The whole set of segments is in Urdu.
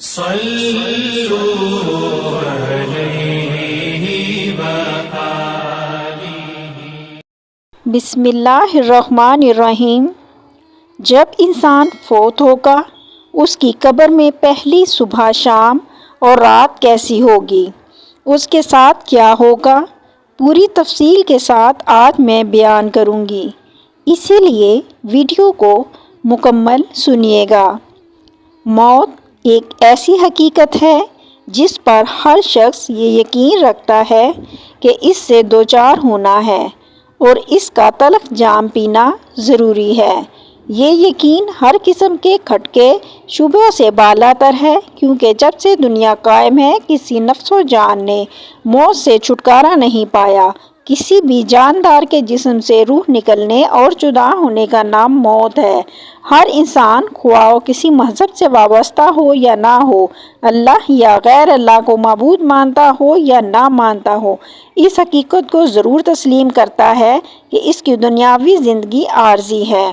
صلوا علیہ وآلہ۔ بسم اللہ الرحمن الرحیم۔ جب انسان فوت ہوگا اس کی قبر میں پہلی صبح، شام اور رات کیسی ہوگی، اس کے ساتھ کیا ہوگا، پوری تفصیل کے ساتھ آج میں بیان کروں گی، اسی لیے ویڈیو کو مکمل سنیے گا۔ موت ایک ایسی حقیقت ہے جس پر ہر شخص یہ یقین رکھتا ہے کہ اس سے دوچار ہونا ہے اور اس کا تلخ جام پینا ضروری ہے۔ یہ یقین ہر قسم کے کھٹکے شبہوں سے بالا تر ہے، کیونکہ جب سے دنیا قائم ہے کسی نفس و جان نے موت سے چھٹکارا نہیں پایا۔ کسی بھی جاندار کے جسم سے روح نکلنے اور جدا ہونے کا نام موت ہے۔ ہر انسان خواہ وہ کسی مذہب سے وابستہ ہو یا نہ ہو، اللہ یا غیر اللہ کو معبود مانتا ہو یا نہ مانتا ہو، اس حقیقت کو ضرور تسلیم کرتا ہے کہ اس کی دنیاوی زندگی عارضی ہے۔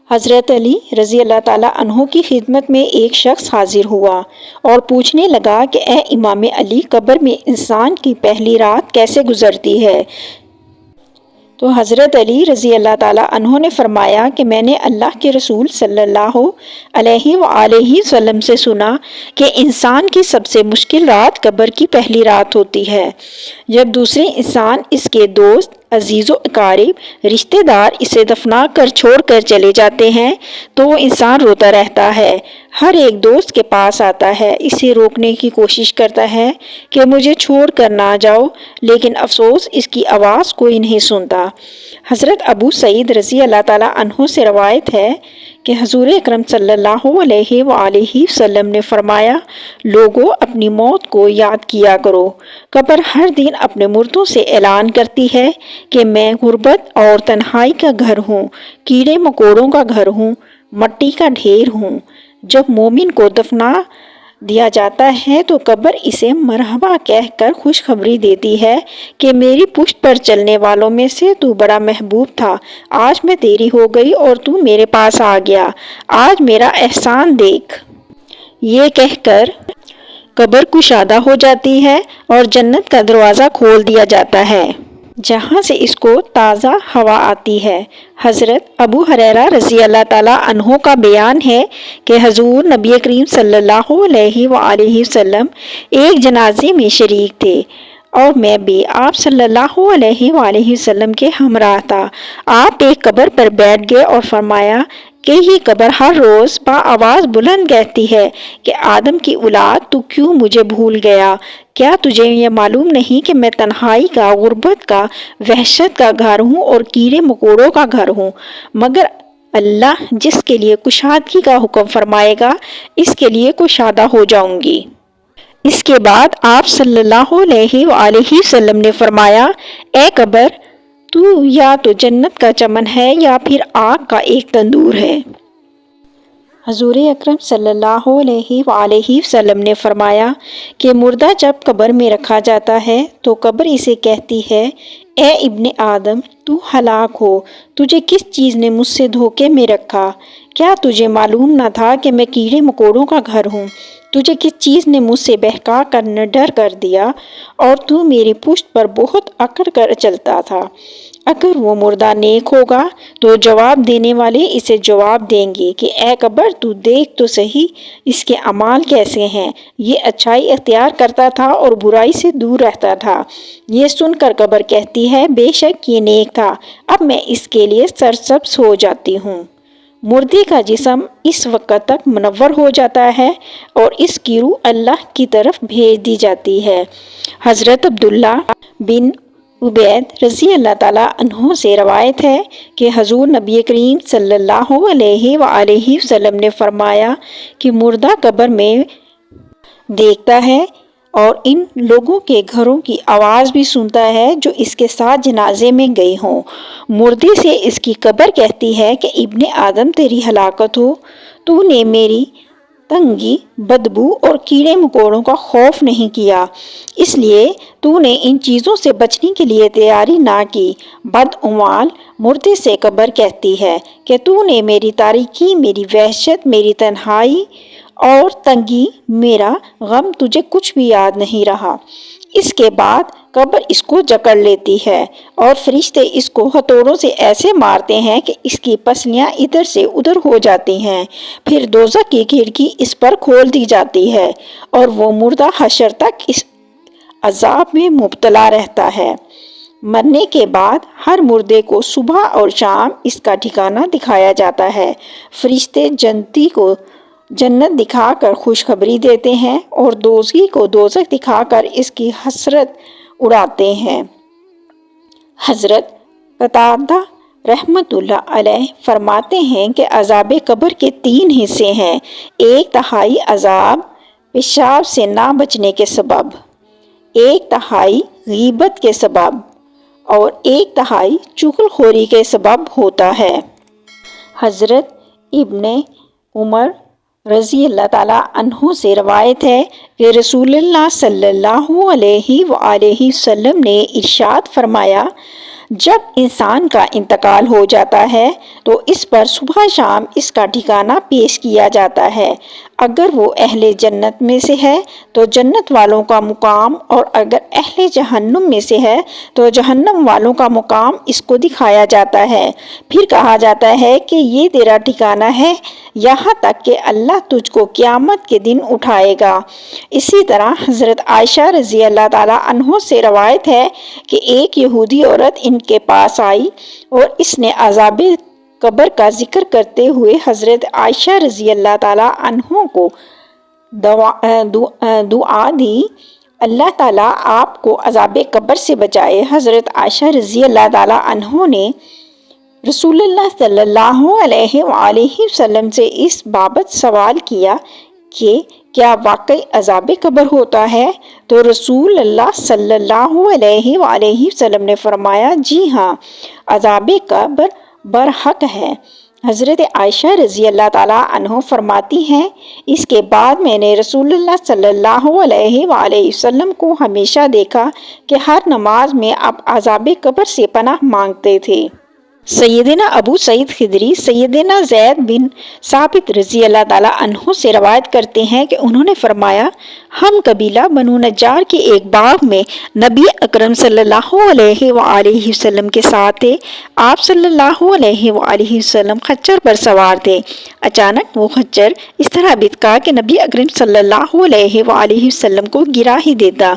حضرت علی رضی اللہ تعالیٰ عنہ کی خدمت میں ایک شخص حاضر ہوا اور پوچھنے لگا کہ اے امام علی، قبر میں انسان کی پہلی رات کیسے گزرتی ہے؟ تو حضرت علی رضی اللہ تعالیٰ عنہ نے فرمایا کہ میں نے اللہ کے رسول صلی اللہ علیہ وآلہ وسلم سے سنا کہ انسان کی سب سے مشکل رات قبر کی پہلی رات ہوتی ہے، جب دوسرے انسان، اس کے دوست، عزیز و اقارب، رشتہ دار اسے دفنا کر چھوڑ کر چلے جاتے ہیں تو وہ انسان روتا رہتا ہے۔ ہر ایک دوست کے پاس آتا ہے، اسے روکنے کی کوشش کرتا ہے کہ مجھے چھوڑ کر نہ جاؤ، لیکن افسوس اس کی آواز کوئی نہیں سنتا۔ حضرت ابو سعید رضی اللہ تعالیٰ عنہ سے روایت ہے کہ حضور اکرم صلی اللہ علیہ وآلہ وسلم نے فرمایا، لوگو اپنی موت کو یاد کیا کرو۔ قبر ہر دن اپنے مردوں سے اعلان کرتی ہے کہ میں غربت اور تنہائی کا گھر ہوں، کیڑے مکوڑوں کا گھر ہوں، مٹی کا ڈھیر ہوں۔ جب مومن کو دفنا دیا جاتا ہے تو قبر اسے مرحبا کہہ کر خوشخبری دیتی ہے کہ میری پشت پر چلنے والوں میں سے تو بڑا محبوب تھا، آج میں تیری ہو گئی اور تو میرے پاس آ گیا، آج میرا احسان دیکھ۔ یہ کہہ کر قبر کشادہ ہو جاتی ہے اور جنت کا دروازہ کھول دیا جاتا ہے، جہاں سے اس کو تازہ ہوا آتی ہے۔ حضرت ابو ہریرہ رضی اللہ تعالیٰ عنہ کا بیان ہے کہ حضور نبی کریم صلی اللہ علیہ وآلہ وسلم ایک جنازے میں شریک تھے اور میں بھی آپ صلی اللہ علیہ وآلہ وسلم کے ہمراہ تھا۔ آپ ایک قبر پر بیٹھ گئے اور فرمایا کہ یہ قبر ہر روز بآواز بلند کہتی ہے کہ آدم کی اولاد، تو کیوں مجھے بھول گیا؟ کیا تجھے یہ معلوم نہیں کہ میں تنہائی کا، غربت کا، وحشت کا گھر ہوں اور کیڑے مکوڑوں کا گھر ہوں؟ مگر اللہ جس کے لیے کشادگی کا حکم فرمائے گا، اس کے لیے کشادہ ہو جاؤں گی۔ اس کے بعد آپ صلی اللہ علیہ وآلہ وسلم نے فرمایا، اے قبر، تو یا تو جنت کا چمن ہے یا پھر آگ کا ایک تندور ہے۔ حضور اکرم صلی اللہ علیہ وآلہ وسلم نے فرمایا کہ مردہ جب قبر میں رکھا جاتا ہے تو قبر اسے کہتی ہے، اے ابن آدم، تو ہلاک ہو، تجھے کس چیز نے مجھ سے دھوکے میں رکھا؟ کیا تجھے معلوم نہ تھا کہ میں کیڑے مکوڑوں کا گھر ہوں؟ تجھے کس چیز نے مجھ سے بہکا کر نڈر کر دیا اور تو میری پشت پر بہت اکڑ کر چلتا تھا؟ اگر وہ مردہ نیک ہوگا تو جواب دینے والے اسے جواب دیں گے کہ اے قبر، تو دیکھ تو صحیح اس کے اعمال کیسے ہیں، یہ اچھائی اختیار کرتا تھا اور برائی سے دور رہتا تھا۔ یہ سن کر قبر کہتی ہے، بے شک یہ نیک تھا، اب میں اس کے لیے سرسبز ہو جاتی ہوں۔ مردے کا جسم اس وقت تک منور ہو جاتا ہے اور اس کی روح اللہ کی طرف بھیج دی جاتی ہے۔ حضرت عبداللہ بن عبید رضی اللہ تعالیٰ عنہ سے روایت ہے کہ حضور نبی کریم صلی اللہ علیہ وآلہ وسلم نے فرمایا کہ مردہ قبر میں دیکھتا ہے اور ان لوگوں کے گھروں کی آواز بھی سنتا ہے جو اس کے ساتھ جنازے میں گئے ہوں۔ مردے سے اس کی قبر کہتی ہے کہ ابن آدم، تیری ہلاکت ہو، تو نے میری تنگی، بدبو اور کیڑے مکوڑوں کا خوف نہیں کیا، اس لیے تو نے ان چیزوں سے بچنے کے لیے تیاری نہ کی۔ بدعنوان مردے سے قبر کہتی ہے کہ تو نے میری تاریکی، میری وحشت، میری تنہائی اور تنگی، میرا غم تجھے کچھ بھی یاد نہیں رہا۔ اس کے بعد قبر اس کو جکڑ لیتی ہے اور فرشتے اس کو ہتھوڑوں سے ایسے مارتے ہیں کہ اس کی پسلیاں ادھر سے ادھر ہو جاتی ہیں۔ پھر دوزخ کی کھڑکی اس پر کھول دی جاتی ہے اور وہ مردہ حشر تک اس عذاب میں مبتلا رہتا ہے۔ مرنے کے بعد ہر مردے کو صبح اور شام اس کا ٹھکانہ دکھایا جاتا ہے۔ فرشتے جنتی کو جنت دکھا کر خوشخبری دیتے ہیں اور دوزخی کو دوزخ دکھا کر اس کی حسرت اڑاتے ہیں۔ حضرت قتادہ رحمۃ اللہ علیہ فرماتے ہیں کہ عذاب قبر کے 3 حصے ہیں: 1/3 عذاب پیشاب سے نہ بچنے کے سبب، 1/3 غیبت کے سبب اور 1/3 چغل خوری کے سبب ہوتا ہے۔ حضرت ابن عمر رضی اللہ تعالیٰ عنہ سے روایت ہے کہ رسول اللہ صلی اللہ علیہ وآلہ وسلم نے ارشاد فرمایا، جب انسان کا انتقال ہو جاتا ہے تو اس پر صبح شام اس کا ٹھکانہ پیش کیا جاتا ہے۔ اگر وہ اہل جنت میں سے ہے تو جنت والوں کا مقام، اور اگر اہل جہنم میں سے ہے تو جہنم والوں کا مقام اس کو دکھایا جاتا ہے۔ پھر کہا جاتا ہے کہ یہ تیرا ٹھکانہ ہے یہاں تک کہ اللہ تجھ کو قیامت کے دن اٹھائے گا۔ اسی طرح حضرت عائشہ رضی اللہ تعالیٰ عنہ سے روایت ہے کہ ایک یہودی عورت ان کے پاس آئی اور اس نے عذاب قبر کا ذکر کرتے ہوئے حضرت عائشہ رضی اللہ تعالیٰ عنہ کو دعا دی، اللہ تعالیٰ آپ کو عذاب قبر سے بچائے۔ حضرت عائشہ رضی اللہ تعالیٰ عنہ نے رسول اللہ صلی اللہ علیہ وآلہ وسلم سے اس بابت سوال کیا کہ کیا واقعی عذاب قبر ہوتا ہے؟ تو رسول اللہ صلی اللہ علیہ وآلہ وسلم نے فرمایا، جی ہاں، عذاب قبر برحق ہے۔ حضرت عائشہ رضی اللہ تعالیٰ عنہ فرماتی ہیں، اس کے بعد میں نے رسول اللہ صلی اللہ علیہ وآلہ وسلم کو ہمیشہ دیکھا کہ ہر نماز میں آپ عذاب قبر سے پناہ مانگتے تھے۔ سیدنا ابو سعید خدری سیدنا زید بن ثابت رضی اللہ تعالیٰ عنہ سے روایت کرتے ہیں کہ انہوں نے فرمایا، ہم قبیلہ بنو نجار کے ایک باغ میں نبی اکرم صلی اللہ علیہ وآلہ وسلم کے ساتھ تھے۔ آپ صلی اللہ علیہ وآلہ وسلم خچر پر سوار تھے۔ اچانک وہ خچر اس طرح بتکا کہ نبی اکرم صلی اللہ علیہ وآلہ وسلم کو گرا ہی دیتا۔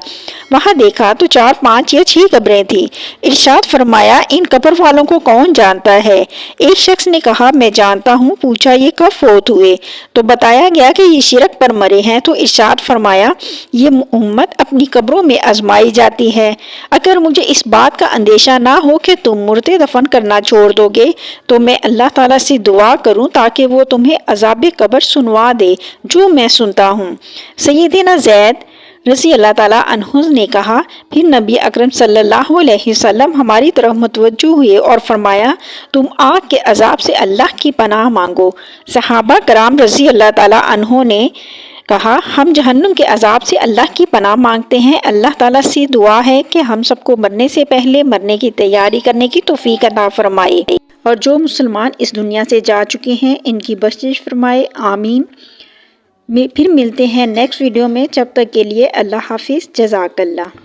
وہاں دیکھا تو 4، 5 یا 6 قبریں تھیں۔ ارشاد فرمایا، ان قبر والوں کو کون جانتا ہے؟ ایک شخص نے کہا، میں جانتا ہوں۔ پوچھا، یہ کب فوت ہوئے؟ تو بتایا گیا کہ یہ شرک پر مرے ہیں۔ تو ارشاد فرمایا، یہ امت اپنی قبروں میں آزمائی جاتی ہے۔ اگر مجھے اس بات کا اندیشہ نہ ہو کہ تم مردے دفن کرنا چھوڑ دو گے تو میں اللہ تعالیٰ سے دعا کروں تاکہ وہ تمہیں عذاب قبر سنوا دے جو میں سنتا ہوں۔ سیدنا زید رضی اللہ تعالیٰ عنہ نے کہا، پھر نبی اکرم صلی اللہ علیہ وسلم ہماری طرف متوجہ ہوئے اور فرمایا، تم آگ کے عذاب سے اللہ کی پناہ مانگو۔ صحابہ کرام رضی اللہ تعالیٰ عنہ نے کہا، ہم جہنم کے عذاب سے اللہ کی پناہ مانگتے ہیں۔ اللہ تعالیٰ سے دعا ہے کہ ہم سب کو مرنے سے پہلے مرنے کی تیاری کرنے کی توفیق عطا فرمائے، اور جو مسلمان اس دنیا سے جا چکے ہیں ان کی بخشش فرمائے، آمین۔ پھر ملتے ہیں نیکسٹ ویڈیو میں، جب تک کے لیے اللہ حافظ، جزاک اللہ۔